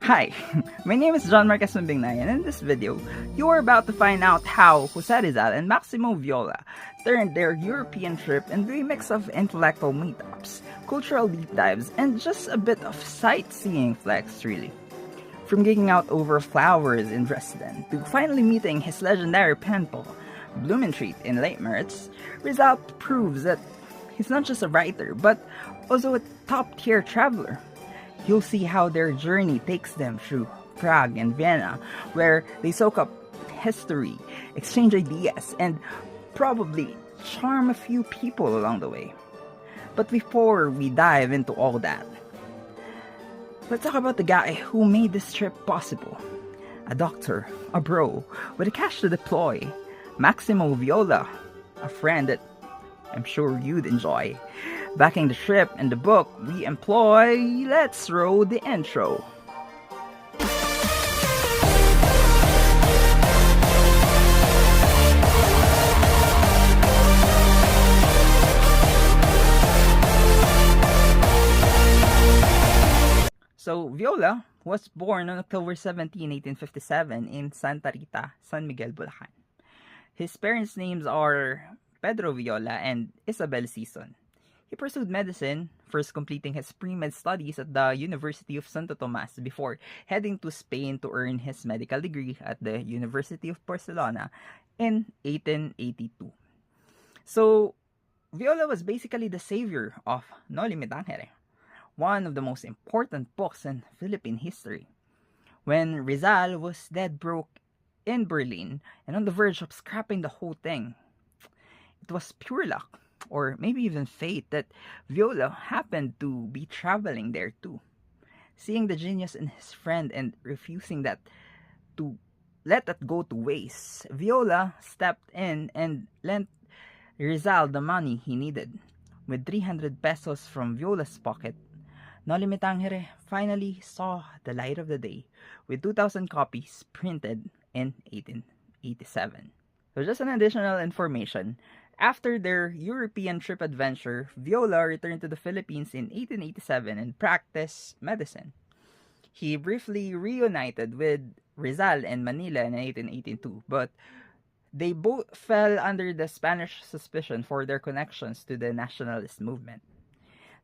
Hi, my name is John Marquez Mabingnay, and in this video, you are about to find out how Jose Rizal and Maximo Viola turned their European trip into a mix of intellectual meetups, cultural deep dives, and just a bit of sightseeing flex, really. From geeking out over flowers in Dresden to finally meeting his legendary pen pal, Blumentritt in late March, Rizal proves that he's not just a writer, but also a top-tier traveler. You'll see how their journey takes them through Prague and Vienna, where they soak up history, exchange ideas, and probably charm a few people along the way. But before we dive into all that, let's talk about the guy who made this trip possible. A doctor, a bro, with the cash to deploy, Maximo Viola, a friend that I'm sure you'd enjoy. Backing the trip and the book we employ, let's roll the intro. So, Viola was born on October 17, 1857 in Santa Rita, San Miguel, Bulacan. His parents' names are Pedro Viola and Isabel Sison. He pursued medicine, first completing his pre-med studies at the University of Santo Tomas before heading to Spain to earn his medical degree at the University of Barcelona in 1882. So, Viola was basically the savior of No Me Tangere, one of the most important books in Philippine history. When Rizal was dead broke in Berlin and on the verge of scrapping the whole thing, it was pure luck, or maybe even fate, that Viola happened to be traveling there too. Seeing the genius in his friend and refusing to let that go to waste, Viola stepped in and lent Rizal the money he needed. With 300 pesos from Viola's pocket, No Me Tangere finally saw the light of the day, with 2,000 copies printed in 1887. So just an additional information, after their European trip adventure, Viola returned to the Philippines in 1887 and practiced medicine. He briefly reunited with Rizal in Manila in 1882, but they both fell under the Spanish suspicion for their connections to the nationalist movement.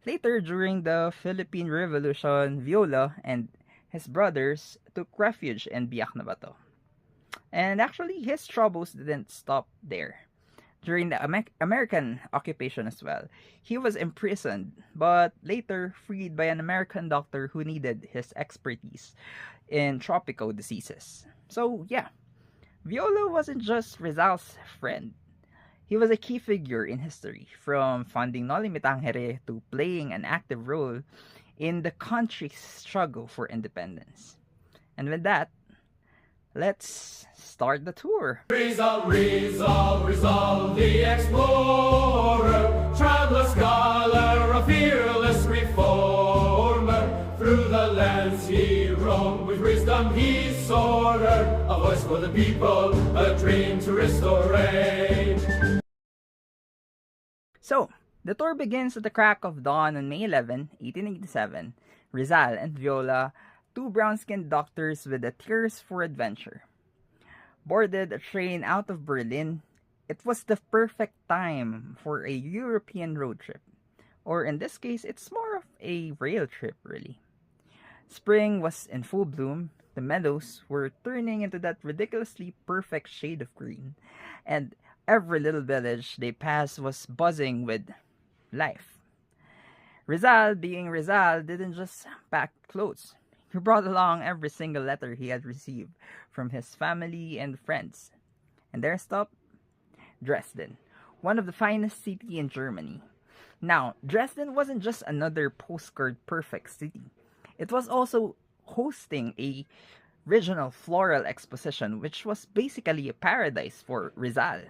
Later, during the Philippine Revolution, Viola and his brothers took refuge in Biak na Bato. And actually, his troubles didn't stop there. During the American occupation as well, he was imprisoned, but later freed by an American doctor who needed his expertise in tropical diseases. So yeah, Viola wasn't just Rizal's friend. He was a key figure in history, from funding No Me Tangere to playing an active role in the country's struggle for independence. And with that, let's start the tour. Rizal, Rizal, Rizal, the explorer, traveler, scholar, a fearless reformer. Through the lands he roamed, with wisdom he soared, a voice for the people, a dream to restore. So, the tour begins at the crack of dawn on May 11, 1887. Rizal and Viola, two brown-skinned doctors with a thirst for adventure, boarded a train out of Berlin. It was the perfect time for a European road trip. Or in this case, it's more of a rail trip, really. Spring was in full bloom. The meadows were turning into that ridiculously perfect shade of green. And every little village they passed was buzzing with life. Rizal, being Rizal, didn't just pack clothes. He brought along every single letter he had received from his family and friends. And their stop? Dresden, one of the finest cities in Germany. Now, Dresden wasn't just another postcard perfect city. It was also hosting a regional floral exposition, which was basically a paradise for Rizal,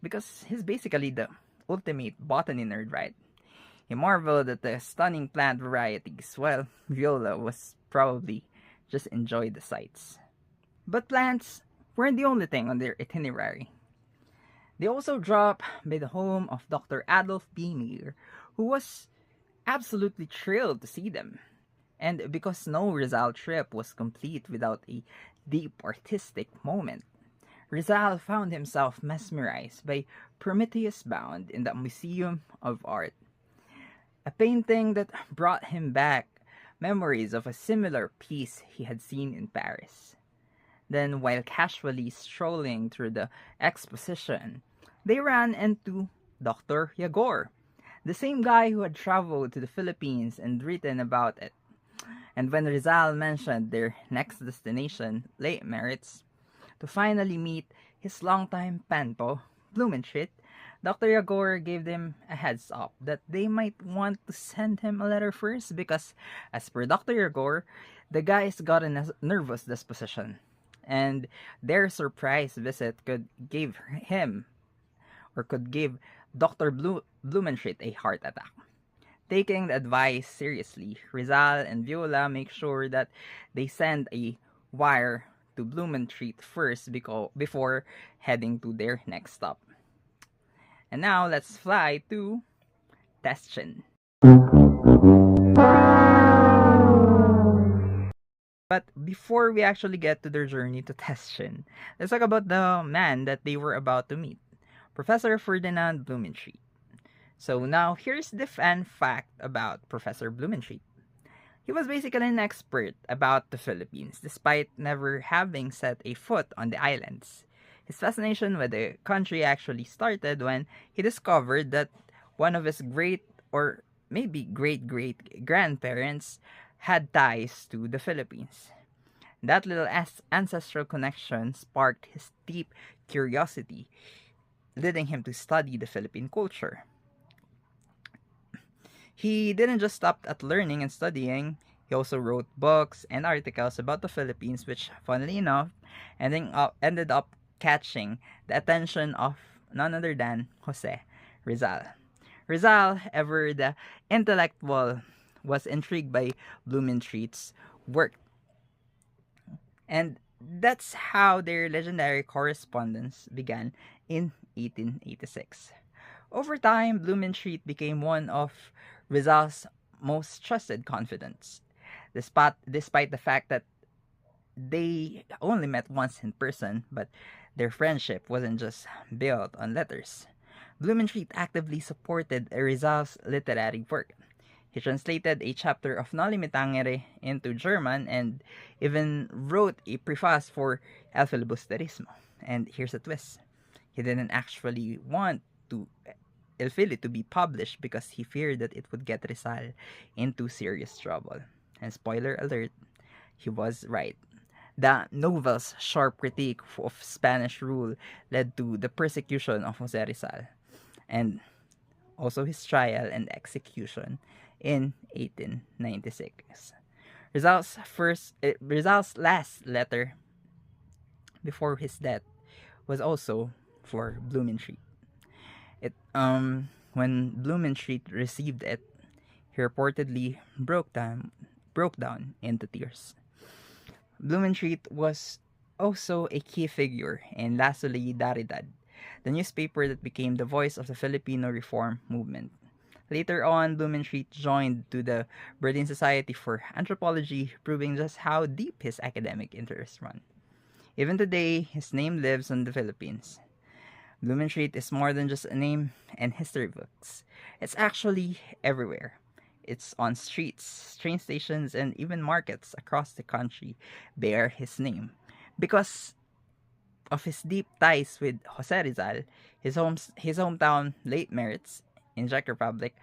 because he's basically the ultimate botany nerd, right? He marveled at the stunning plant varieties, while Viola was probably just enjoyed the sights. But plants weren't the only thing on their itinerary. They also dropped by the home of Dr. Adolf B. Meyer, who was absolutely thrilled to see them. And because no Rizal trip was complete without a deep artistic moment, Rizal found himself mesmerized by Prometheus Bound in the Museum of Art, a painting that brought him back memories of a similar piece he had seen in Paris. Then, while casually strolling through the exposition, they ran into Dr. Yagor, the same guy who had traveled to the Philippines and written about it. And when Rizal mentioned their next destination, Lake Merits, to finally meet his longtime panto, Blumentritt, Dr. Yagor gave them a heads up that they might want to send him a letter first because, as per Dr. Yagor, the guys got in a nervous disposition, and their surprise visit could give Dr. Blumentritt a heart attack. Taking the advice seriously, Rizal and Viola make sure that they send a wire to Blumentritt first before heading to their next stop. And now let's fly to Teschen. But before we actually get to their journey to Teschen, let's talk about the man that they were about to meet, Professor Ferdinand Blumentritt. So now here's the fun fact about Professor Blumentritt. He was basically an expert about the Philippines despite never having set a foot on the islands. His fascination with the country actually started when he discovered that one of his great or maybe great grandparents had ties to the Philippines. That little ancestral connection sparked his deep curiosity, leading him to study the Philippine culture. He didn't just stop at learning and studying, he also wrote books and articles about the Philippines, which, funnily enough, ended up catching the attention of none other than Jose Rizal. Rizal, ever the intellectual, was intrigued by Blumentritt's work. And that's how their legendary correspondence began in 1886. Over time, Blumentritt became one of Rizal's most trusted confidants, despite the fact that they only met once in person, but their friendship wasn't just built on letters. Blumentritt actively supported Rizal's literary work. He translated a chapter of Noli Me Tangere into German and even wrote a preface for El Filibusterismo. And here's a twist. He didn't actually want El Fili to be published because he feared that it would get Rizal into serious trouble. And spoiler alert, he was right. The novel's sharp critique of Spanish rule led to the persecution of Jose Rizal, and also his trial and execution in 1896. Rizal's last letter before his death was also for Blumentritt. When Blumentritt received it, he reportedly broke down into tears. Blumentritt was also a key figure in La Solidaridad, the newspaper that became the voice of the Filipino reform movement. Later on, Blumentritt joined to the Berlin Society for Anthropology, proving just how deep his academic interests run. Even today, his name lives in the Philippines. Blumentritt is more than just a name and history books. It's actually everywhere. It's on streets, train stations, and even markets across the country bear his name. Because of his deep ties with Jose Rizal, his hometown, Lake Merits, in Czech Republic,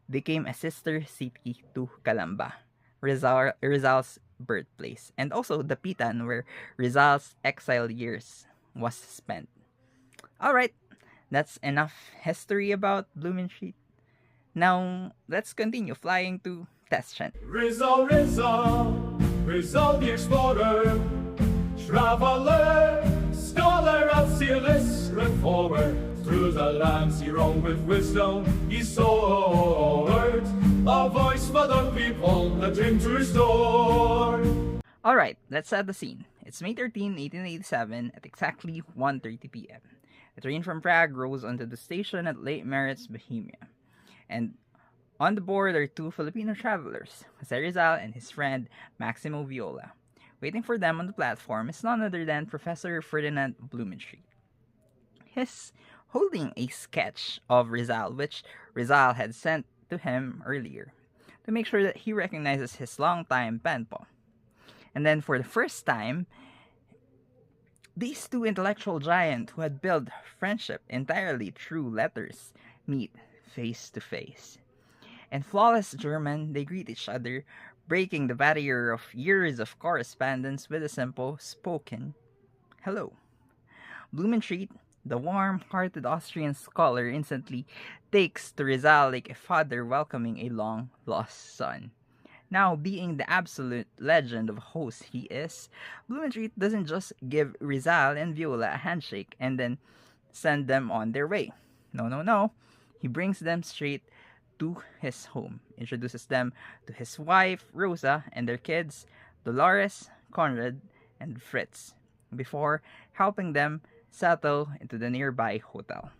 became a sister city to Calamba, Rizal's birthplace, and also the Pitan where Rizal's exile years was spent. Alright, that's enough history about Blumentritt. Now, let's continue flying to Teschen. Rizal, Rizal, Rizal the explorer, traveler, scholar, outsealist, reformer. Through the lands he roamed with wisdom, he soared. A voice for the people, a dream to restore. Alright, let's set the scene. It's May 13, 1887 at exactly 1:30 p.m. A train from Prague rolls onto the station at Lake Merits, Bohemia. And On the board are two Filipino travelers, Jose Rizal and his friend Maximo Viola. Waiting for them on the platform is none other than Professor Ferdinand Blumentritt. He's holding a sketch of Rizal, which Rizal had sent to him earlier, to make sure that he recognizes his longtime pen pal. And then for the first time, these two intellectual giants who had built friendship entirely through letters meet face to face. In flawless German, they greet each other, breaking the barrier of years of correspondence with a simple spoken hello. Blumentritt, the warm-hearted Austrian scholar, instantly takes to Rizal like a father welcoming a long-lost son. Now, being the absolute legend of host he is, Blumentritt doesn't just give Rizal and Viola a handshake and then send them on their way. No, no, no. He brings them straight to his home, introduces them to his wife, Rosa, and their kids, Dolores, Conrad, and Fritz, before helping them settle into the nearby hotel.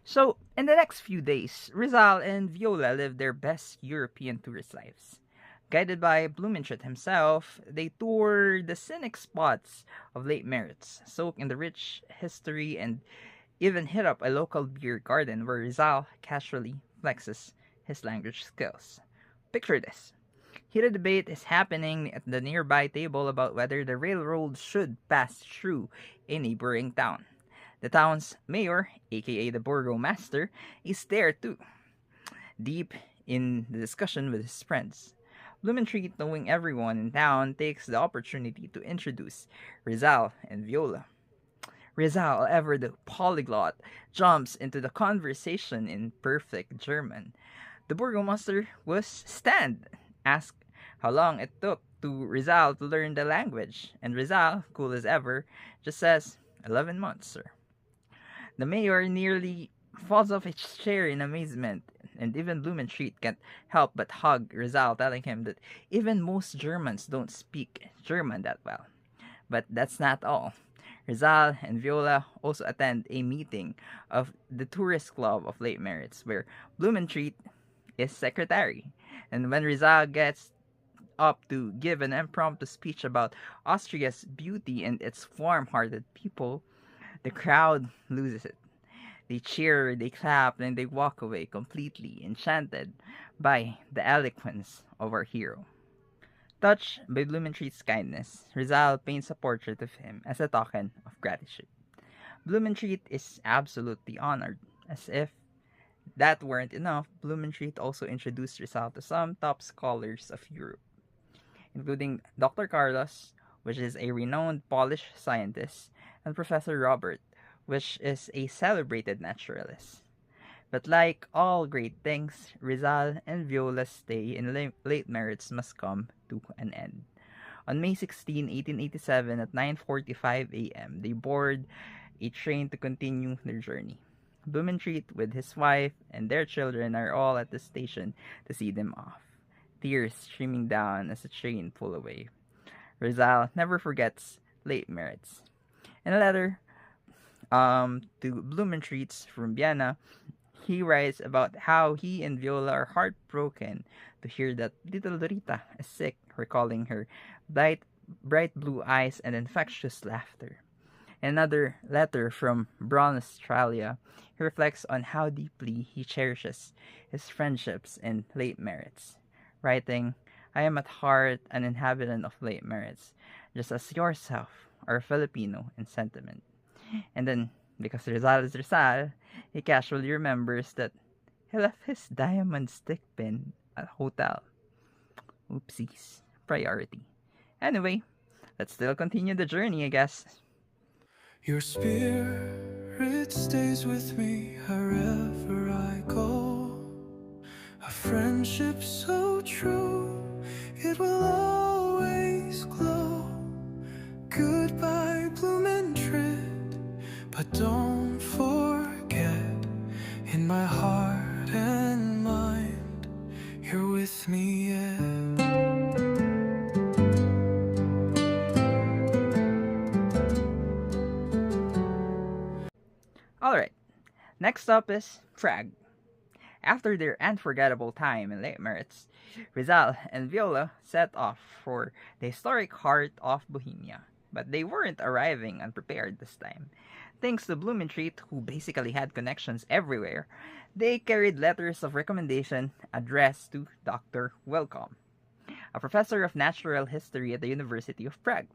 So, in the next few days, Rizal and Viola live their best European tourist lives. Guided by Blumentritt himself, they tour the scenic spots of Lake Meritz, soak in the rich history, and even hit up a local beer garden where Rizal casually flexes his language skills. Picture this. Heated debate is happening at the nearby table about whether the railroad should pass through a neighboring town. The town's mayor, aka the burgomaster, is there too, deep in the discussion with his friends. Blumentritt, knowing everyone in town, takes the opportunity to introduce Rizal and Viola. Rizal, ever the polyglot, jumps into the conversation in perfect German. The burgomaster was stunned, asked how long it took to Rizal to learn the language, and Rizal, cool as ever, just says, 11 months, sir. The mayor nearly falls off his chair in amazement, and even Blumentritt can't help but hug Rizal, telling him that even most Germans don't speak German that well. But that's not all. Rizal and Viola also attend a meeting of the Tourist Club of Lake Meritz, where Blumentritt is secretary. And when Rizal gets up to give an impromptu speech about Austria's beauty and its warm-hearted people, the crowd loses it. They cheer, they clap, and they walk away completely enchanted by the eloquence of our hero. Touched by Blumentritt's kindness, Rizal paints a portrait of him as a token of gratitude. Blumentritt is absolutely honored. As if that weren't enough, Blumentritt also introduced Rizal to some top scholars of Europe, including Dr. Carlos, which is a renowned Polish scientist, and Professor Robert, which is a celebrated naturalist. But like all great things, Rizal and Viola's stay in Lake Meritz must come to an end. On May 16, 1887 at 9:45 a.m., they board a train to continue their journey. Blumentritt, with his wife and their children, are all at the station to see them off, tears streaming down as the train pulls away. Rizal never forgets Lake Meritz. In a letter to Blumentritt from Vienna, he writes about how he and Viola are heartbroken to hear that little Rita is sick, recalling her bright blue eyes and infectious laughter. In another letter from Braun, Australia, he reflects on how deeply he cherishes his friendships in Lake Meritz, writing, "I am at heart an inhabitant of Lake Meritz, just as yourself are a Filipino in sentiment." And then, because Rizal is Rizal, he casually remembers that he left his diamond stick pin at a hotel. Oopsies. Priority. Anyway, let's still continue the journey, I guess. Your spirit stays with me wherever I go. A friendship so true, it will always glow. Goodbye, Blumentritt, but don't forget, in my heart and mind, you're with me yet. Alright, next up is Prague. After their unforgettable time in Lake Meretz, Rizal and Viola set off for the historic heart of Bohemia. But they weren't arriving unprepared this time. Thanks to Blumentritt, who basically had connections everywhere, they carried letters of recommendation addressed to Dr. Welcome, a professor of natural history at the University of Prague.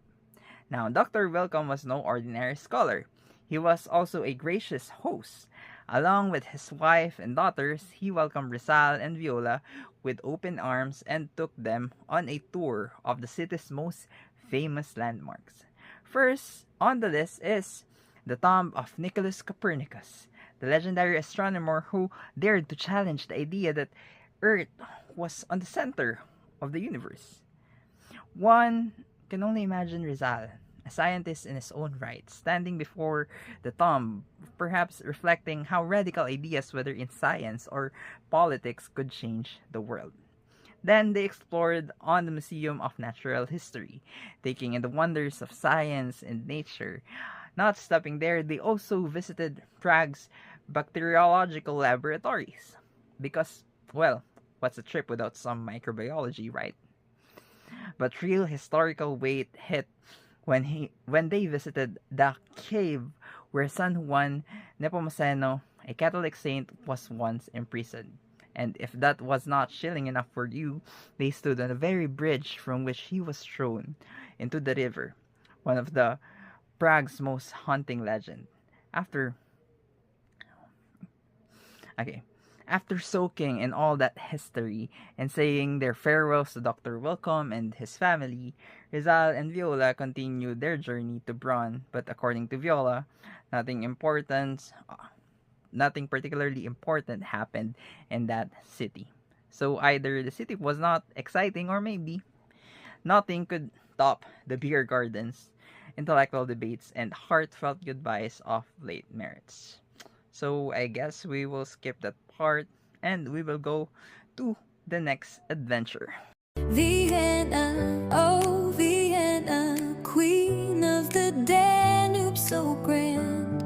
Now, Dr. Welcome was no ordinary scholar. He was also a gracious host. Along with his wife and daughters, he welcomed Rizal and Viola with open arms and took them on a tour of the city's most famous landmarks. First on the list is the tomb of Nicholas Copernicus, the legendary astronomer who dared to challenge the idea that Earth was on the center of the universe. One can only imagine Rizal, a scientist in his own right, standing before the tomb, perhaps reflecting how radical ideas, whether in science or politics, could change the world. Then they explored on the Museum of Natural History, taking in the wonders of science and nature. Not stopping there, they also visited Prague's bacteriological laboratories. Because, well, what's a trip without some microbiology, right? But real historical weight hit when they visited the cave where San Juan Nepomuceno, a Catholic saint, was once imprisoned. And if that was not chilling enough for you, they stood on the very bridge from which he was thrown into the river, one of the Prague's most haunting legend. After soaking in all that history and saying their farewells to Dr. Welcome and his family, Rizal and Viola continued their journey to Braun, but according to Viola, nothing particularly important happened in that city. So either the city was not exciting or maybe nothing could top the beer gardens, intellectual debates, and heartfelt goodbyes of late Meretz. So I guess we will skip that part and we will go to the next adventure. Vienna, oh Vienna, queen of the Danube so grand.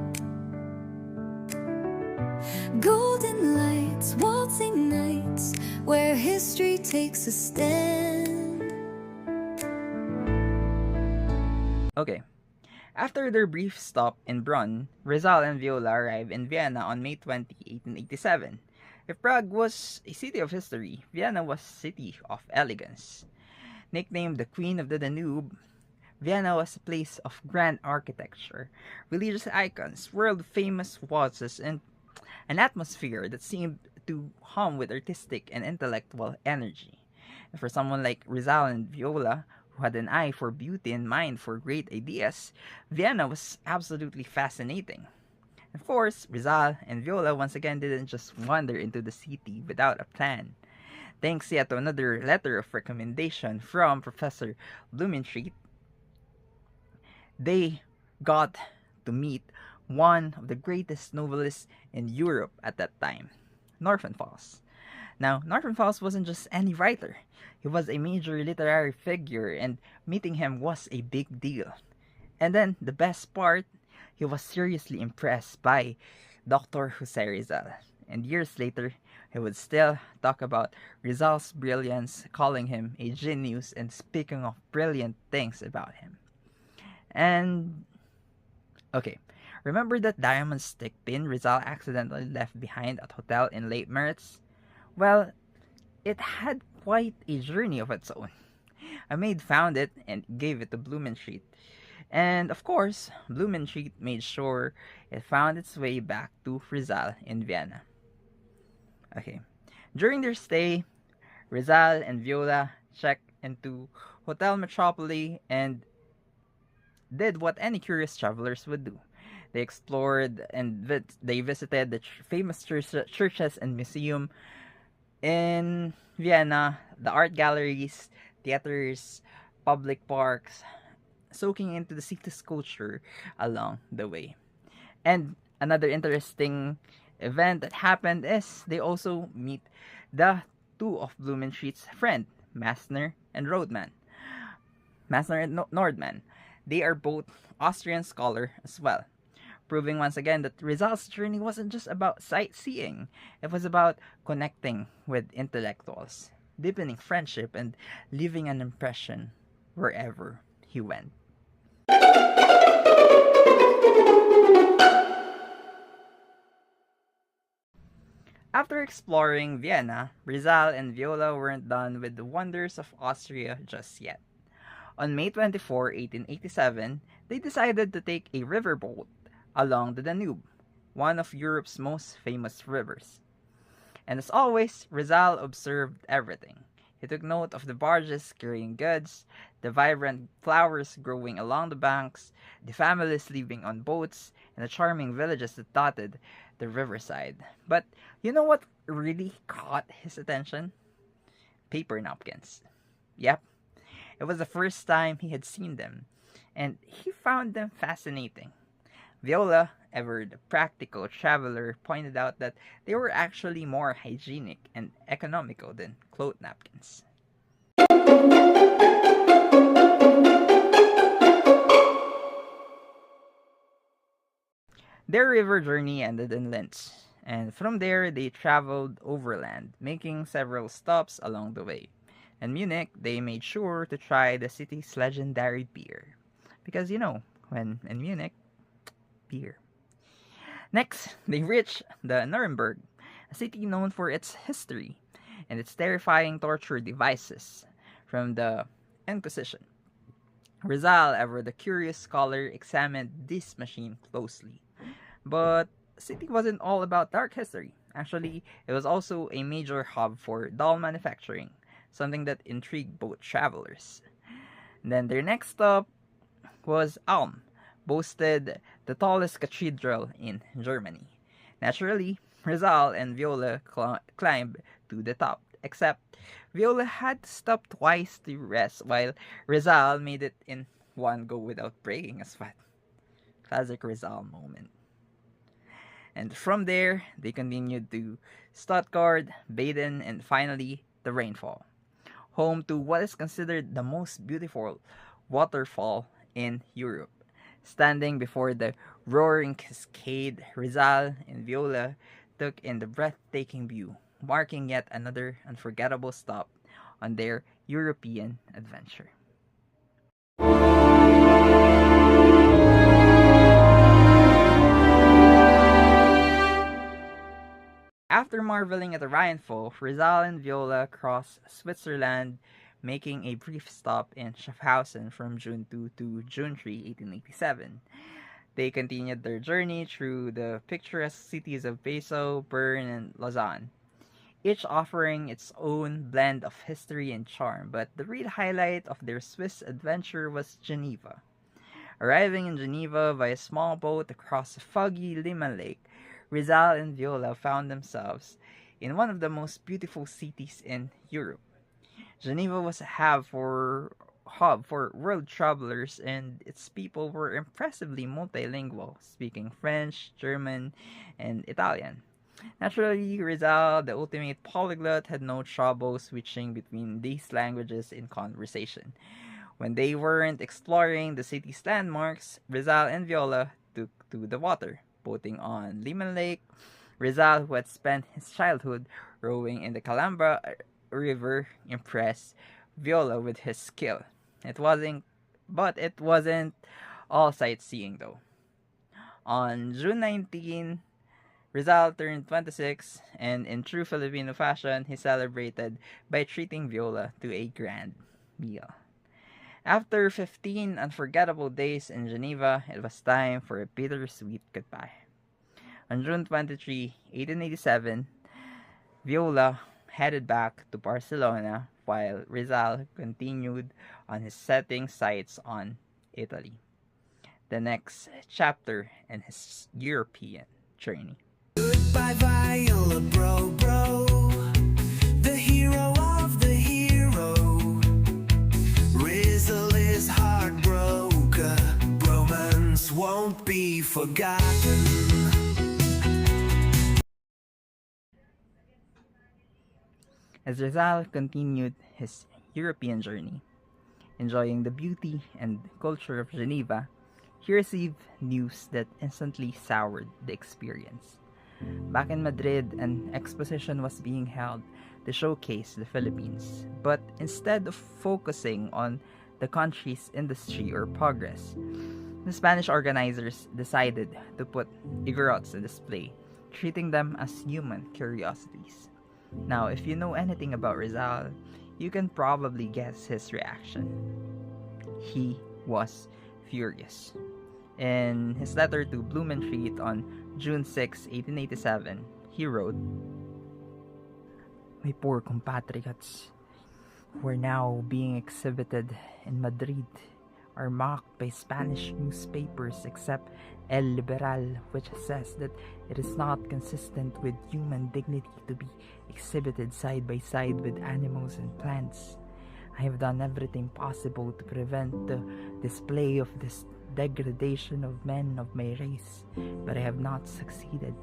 Golden lights, waltzing nights, where history takes a stand. Okay. After their brief stop in Brunn, Rizal and Viola arrived in Vienna on May 20, 1887. If Prague was a city of history, Vienna was a city of elegance. Nicknamed the Queen of the Danube, Vienna was a place of grand architecture, religious icons, world-famous waltzes, and an atmosphere that seemed to hum with artistic and intellectual energy. And for someone like Rizal and Viola, who had an eye for beauty and mind for great ideas, Vienna was absolutely fascinating. Of course, Rizal and Viola once again didn't just wander into the city without a plan. Thanks yet to another letter of recommendation from Professor Blumentritt, they got to meet one of the greatest novelists in Europe at that time, Nordenfels. Now, Nordenfels wasn't just any writer. He was a major literary figure, and meeting him was a big deal. And then, the best part, he was seriously impressed by Dr. Jose Rizal. And years later, he would still talk about Rizal's brilliance, calling him a genius and speaking of brilliant things about him. And, okay, remember that diamond stick pin Rizal accidentally left behind at hotel in Lake Meretz? Well, it had quite a journey of its own. A maid found it and gave it to Blumentritt. And of course, Blumentritt made sure it found its way back to Rizal in Vienna. Okay, during their stay, Rizal and Viola checked into Hotel Metropole and did what any curious travelers would do. They explored and they visited the famous churches and museum in Vienna, the art galleries, theaters, public parks, soaking into the city's culture along the way. And another interesting event that happened is they also meet the two of Blumentritt's friend, Massner and Nordman. They are both Austrian scholar as well. proving once again that Rizal's journey wasn't just about sightseeing, it was about connecting with intellectuals, deepening friendship, and leaving an impression wherever he went. After exploring Vienna, Rizal and Viola weren't done with the wonders of Austria just yet. On May 24, 1887, they decided to take a riverboat along the Danube, one of Europe's most famous rivers. And as always, Rizal observed everything. He took note of the barges carrying goods, the vibrant flowers growing along the banks, the families living on boats, and the charming villages that dotted the riverside. But you know what really caught his attention? Paper napkins. Yep, it was the first time he had seen them, and he found them fascinating. Viola, ever the practical traveler, pointed out that they were actually more hygienic and economical than cloth napkins. Their river journey ended in Linz, and from there they traveled overland, making several stops along the way. In Munich, they made sure to try the city's legendary beer. Because when in Munich, beer. Next, they reached the Nuremberg, a city known for its history and its terrifying torture devices from the Inquisition. Rizal, ever the curious scholar, examined this machine closely. But the city wasn't all about dark history. Actually, it was also a major hub for doll manufacturing, something that intrigued both travelers. Then their next stop was Ulm, boasted the tallest cathedral in Germany. Naturally, Rizal and Viola climbed to the top, except Viola had to stop twice to rest, while Rizal made it in one go without breaking a sweat. Classic Rizal moment. And from there, they continued to Stuttgart, Baden, and finally the Rainfall, home to what is considered the most beautiful waterfall in Europe. Standing before the roaring cascade, Rizal and Viola took in the breathtaking view, marking yet another unforgettable stop on their European adventure. After marveling at the Rhinefall, Rizal and Viola crossed Switzerland, making a brief stop in Schaffhausen from June 2 to June 3, 1887. They continued their journey through the picturesque cities of Basel, Bern, and Lausanne, each offering its own blend of history and charm, but the real highlight of their Swiss adventure was Geneva. Arriving in Geneva by a small boat across the foggy Liman Lake, Rizal and Viola found themselves in one of the most beautiful cities in Europe. Geneva was a hub for world travelers, and its people were impressively multilingual, speaking French, German, and Italian. Naturally, Rizal, the ultimate polyglot, had no trouble switching between these languages in conversation. When they weren't exploring the city's landmarks, Rizal and Viola took to the water, boating on Liman Lake. Rizal, who had spent his childhood rowing in the Calambra River, impressed Viola with his skill. It wasn't all sightseeing though. On June 19, Rizal turned 26, and in true Filipino fashion, he celebrated by treating Viola to a grand meal. After 15 unforgettable days in Geneva, it was time for a bittersweet goodbye. On June 23, 1887, Viola headed back to Barcelona while Rizal continued on his setting sights on Italy, the next chapter in his European journey. Goodbye, Viola, bro, the hero of the hero. Rizal is heartbroken, romance won't be forgotten. As Rizal continued his European journey, enjoying the beauty and culture of Geneva, he received news that instantly soured the experience. Back in Madrid, an exposition was being held to showcase the Philippines, but instead of focusing on the country's industry or progress, the Spanish organizers decided to put Igorots on display, treating them as human curiosities. Now, if you know anything about Rizal, you can probably guess his reaction. He was furious. In his letter to Blumentritt on June 6, 1887, he wrote, "My poor compatriots, who are now being exhibited in Madrid, are mocked by Spanish newspapers except El Liberal, which says that it is not consistent with human dignity to be exhibited side by side with animals and plants. I have done everything possible to prevent the display of this degradation of men of my race, but I have not succeeded.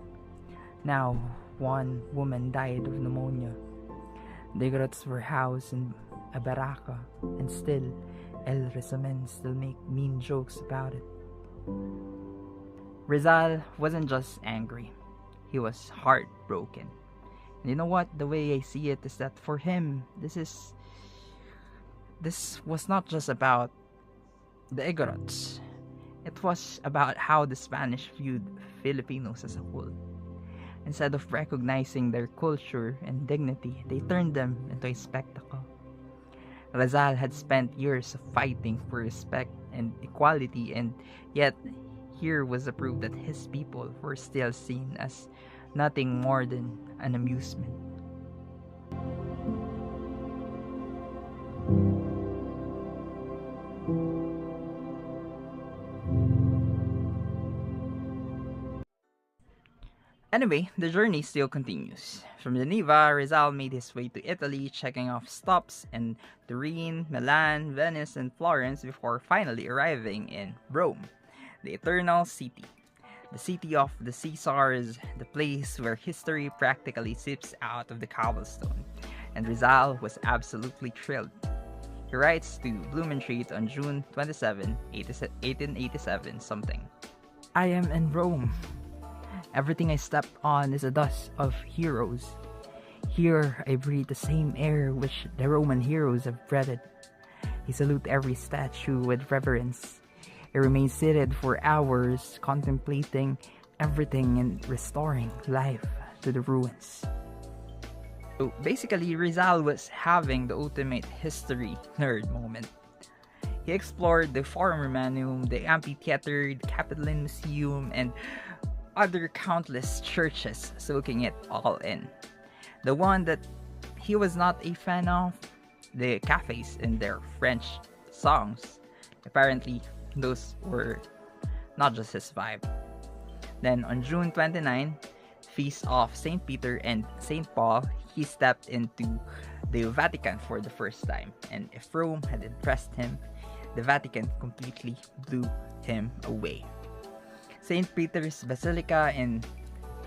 Now, one woman died of pneumonia. The Igorots were housed in a baraka, and still, El Resumen still make mean jokes about it." Rizal wasn't just angry, he was heartbroken. And you know what? The way I see it is that for him, this was not just about the Igorots. It was about how the Spanish viewed Filipinos as a whole. Instead of recognizing their culture and dignity, they turned them into a spectacle. Rizal had spent years of fighting for respect and equality, and yet here was the proof that his people were still seen as nothing more than an amusement. Anyway, the journey still continues. From Geneva, Rizal made his way to Italy, checking off stops in Turin, Milan, Venice, and Florence before finally arriving in Rome, the Eternal City. The city of the Caesars, the place where history practically sips out of the cobblestone. And Rizal was absolutely thrilled. He writes to Blumentritt on June 27, 1887 something. "I am in Rome. Everything I step on is the dust of heroes. Here I breathe the same air which the Roman heroes have breathed. I salute every statue with reverence. I remain seated for hours contemplating everything and restoring life to the ruins." So basically, Rizal was having the ultimate history nerd moment. He explored the Forum Romanum, the amphitheater, the Capitoline Museum, and other countless churches, soaking it all in. The one that he was not a fan of, the cafes and their French songs. Apparently, those were not just his vibe. Then on June 29, feast of St. Peter and St. Paul, he stepped into the Vatican for the first time. And if Rome had impressed him, the Vatican completely blew him away. St. Peter's Basilica in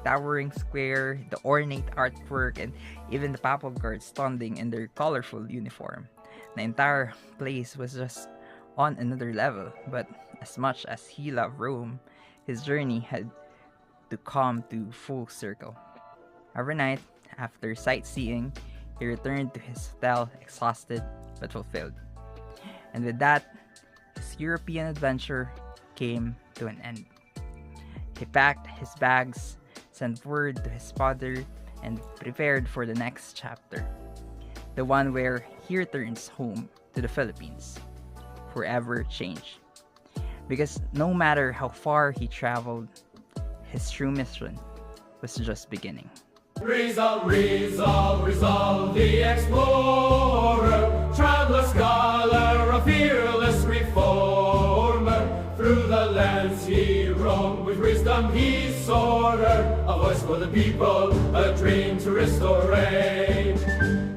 towering square, the ornate artwork, and even the papal guards standing in their colorful uniform. The entire place was just on another level, but as much as he loved Rome, his journey had to come to full circle. Every night, after sightseeing, he returned to his hotel exhausted but fulfilled. And with that, his European adventure came to an end. He packed his bags, sent word to his father, and prepared for the next chapter, the one where he returns home to the Philippines, forever changed. Because no matter how far he traveled, his true mission was just beginning. Rizal, Rizal, Rizal, the explorer, traveler, scholar, a fearless reformer. Through the lands he roamed, with wisdom he soared, a voice for the people, a dream to restore.